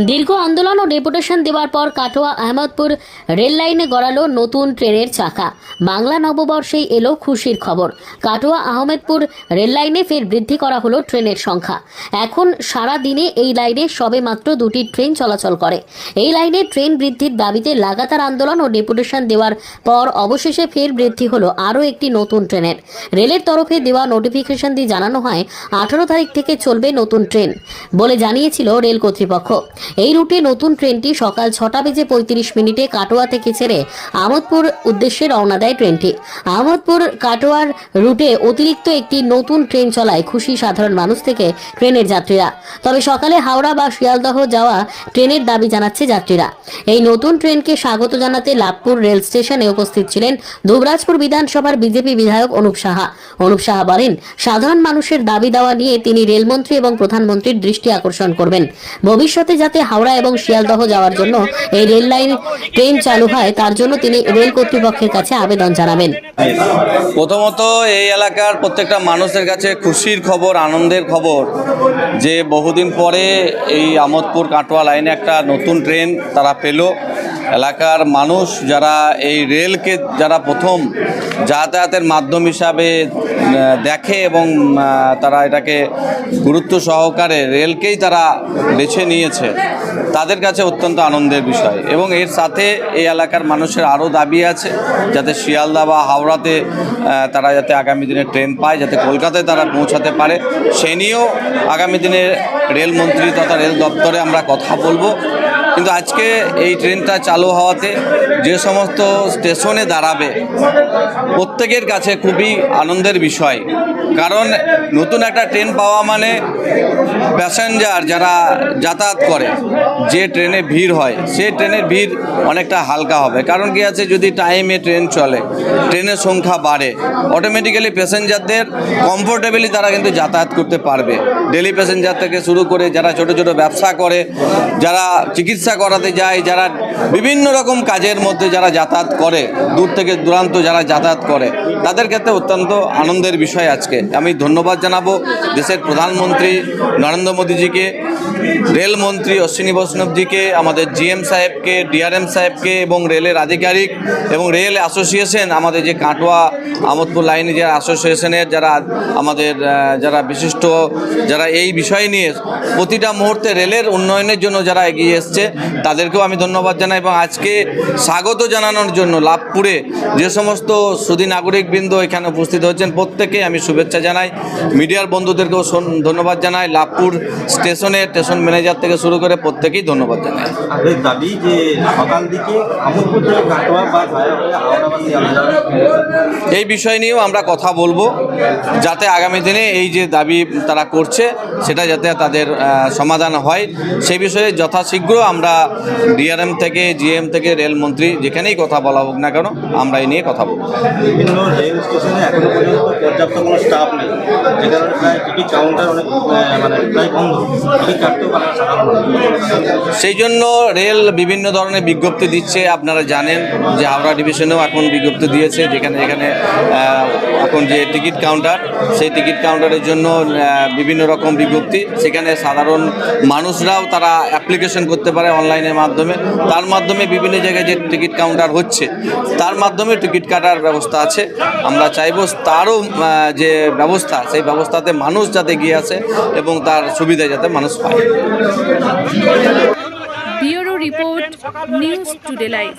দীর্ঘ আন্দোলন ও ডেপুটেশন দেওয়ার পর কাটোয়া আহমদপুর রেল লাইনে গড়ালো নতুন ট্রেনের চাকা। বাংলা নববর্ষেই এলো খুশির খবর। কাটোয়া আহমেদপুর রেল লাইনে ফের বৃদ্ধি করা হলো ট্রেনের সংখ্যা। এখন সারা দিনে এই লাইনে সবে মাত্র 2টি ট্রেন চলাচল করে। এই লাইনে ট্রেন বৃদ্ধির দাবিতে লাগাতার আন্দোলন ও ডেপুটেশন দেওয়ার পর অবশেষে ফের বৃদ্ধি হলো আরও একটি নতুন ট্রেনের। রেলের তরফে দেওয়া নোটিফিকেশন দিয়ে জানানো হয় 18 তারিখ থেকে চলবে নতুন ট্রেন বলে জানিয়েছিল রেল কর্তৃপক্ষ। এই রুটে নতুন ট্রেনটি সকাল 6:35 কাটোয়া থেকে ছেড়ে আহমদপুর উদ্দেশ্যে রওনা দেয় ট্রেনটি। আহমদপুর কাটোয়ার রুটে অতিরিক্ত একটি নতুন ট্রেন চলায় খুশি সাধারণ মানুষ থেকে ট্রেনের যাত্রীরা। তবে সকালে হাওড়া বা শিয়ালদহ যাওয়া ট্রেনের দাবি জানাচ্ছে যাত্রীরা। এই নতুন ট্রেনকে স্বাগত জানাতে লাভপুর রেল স্টেশনে উপস্থিত ছিলেন দুবরাজপুর বিধানসভার বিজেপি বিধায়ক অনুপ সাহা। অনুপ সাহা বলেন, সাধারণ মানুষের দাবি দেওয়া নিয়ে তিনি রেলমন্ত্রী এবং প্রধানমন্ত্রীর দৃষ্টি আকর্ষণ করবেন। ভবিষ্যতে যাতে হাওড়া এবং শিয়ালদহ যাওয়ার জন্য এই রেল লাইন ট্রেন চালু হয় তার জন্য তিনি রেল কর্তৃপক্ষের কাছে আবেদন জানাবেন। প্রথমত এই এলাকার প্রত্যেকটা মানুষের কাছে খুশির খবর, আনন্দের খবর যে বহুদিন পরে এই আহমদপুর কাটোয়া লাইনে একটা নতুন ট্রেন তারা পেল। এলাকার মানুষ যারা এই রেলকে যারা প্রথম যাতায়াতের মাধ্যম হিসাবে দেখে এবং তারা এটাকে গুরুত্ব সহকারে রেলকেই তারা বেছে নিয়েছে, তাদের কাছে অত্যন্ত আনন্দের বিষয়। এবং এর সাথে এই এলাকার মানুষের আরও দাবি আছে যাতে শিয়ালদা বা হাওড়াতে তারা যাতে আগামী দিনে ট্রেন পায়, যাতে কলকাতায় তারা পৌঁছাতে পারে, সে নিয়েও আগামী দিনে রেলমন্ত্রী তথা রেল দপ্তরে আমরা কথা বলবো। কিন্তু আজকে এই ট্রেনটা চালু হওয়াতে যে সমস্ত স্টেশনে দাঁড়াবে প্রত্যেকের কাছে খুবই আনন্দের বিষয়। কারণ নতুন একটা ট্রেন পাওয়া মানে প্যাসেঞ্জার যারা যাতায়াত করে যে ট্রেনে ভিড় হয় সেই ট্রেনের ভিড় অনেকটা হালকা হবে। কারণ কি আছে, যদি টাইমে ট্রেন চলে, ট্রেনের সংখ্যা বাড়ে, অটোমেটিক্যালি প্যাসেঞ্জারদের কমফোর্টেবলি তারা কিন্তু যাতায়াত করতে পারবে। ডেলি প্যাসেঞ্জার থেকে শুরু করে যারা ছোট ছোট ব্যবসা করে, যারা চিকিৎসা করাতে যায়, যারা বিভিন্ন রকম কাজের মধ্যে যারা যাতায়াত করে, দূর থেকে দূরান্ত যারা যাতায়াত করে, তাদের ক্ষেত্রে অত্যন্ত আনন্দের বিষয়। আজকে আমি ধন্যবাদ জানাবো দেশের প্রধানমন্ত্রী নরেন্দ্র মোদীজিকে, রেলমন্ত্রী অশ্বিনী বৈষ্ণবজিকে, আমাদের জিএম সাহেবকে, ডিআরএম সাহেবকে এবং রেলের আধিকারিক এবং রেল অ্যাসোসিয়েশন, আমাদের যে কাটোয়া আহমদপুর লাইনে যারা অ্যাসোসিয়েশনের যারা আমাদের যারা বিশিষ্ট যারা এই বিষয় নিয়ে প্রতিটা মুহূর্তে রেলের উন্নয়নের জন্য যারা এগিয়ে এসছে, তাদেরকেও আমি ধন্যবাদ জানাই। এবং আজকে স্বাগত জানানোর জন্য লাভপুরে যে সমস্ত সুধী নাগরিকবৃন্দ এখানে উপস্থিত হয়েছেন প্রত্যেকে আমি শুভেচ্ছা জানাই। মিডিয়ার বন্ধুদেরকেও ধন্যবাদ জানাই। লাভপুর স্টেশনের স্টেশন ম্যানেজার থেকে শুরু করে প্রত্যেকেই ধন্যবাদ জানাই। দাবি যে সকাল দিকে এই বিষয় নিয়েও আমরা কথা বলবো, যাতে আগামী দিনে এই যে দাবি তারা করছে সেটা যাতে তাদের সমাধান হয়, সেই বিষয়ে যথাশীঘ্র আমরা ডিআরএম থেকে জিএম থেকে রেলমন্ত্রী যেখানেই কথা বলা হোক না কেন আমরা এই নিয়ে কথা বলব। বিভিন্ন রেল স্টেশনে এখনো পর্যন্ত পর্যাপ্ত কোনো স্টাফ নেই, যে কারণে প্রায় টিকিট কাউন্টার অনেক প্রায় বন্ধ, টিকিট কাটতেও পারে না। সেই জন্য রেল বিভিন্ন ধরনের বিজ্ঞপ্তি দিচ্ছে। আপনারা জানেন যে হাওড়া ডিভিশনেও এখন বিজ্ঞপ্তি দিয়েছে, যেখানে এখন যে টিকিট কাউন্টার, সেই টিকিট কাউন্টারের জন্য বিভিন্ন রকম বিজ্ঞপ্তি, সেখানে সাধারণ মানুষরাও তারা অ্যাপ্লিকেশন করতে পারে অনলাইনের মাধ্যমে। তার মাধ্যমে বিভিন্ন জায়গায় যে টিকিট কাউন্টার হচ্ছে তার মাধ্যমে টিকিট কাটার ব্যবস্থা আছে। আমরা চাইব তারও যে ব্যবস্থা, সেই ব্যবস্থাতে মানুষ যাতে এগিয়ে আসে এবং তার সুবিধা যাতে মানুষ পায়। Bureau report, news today live.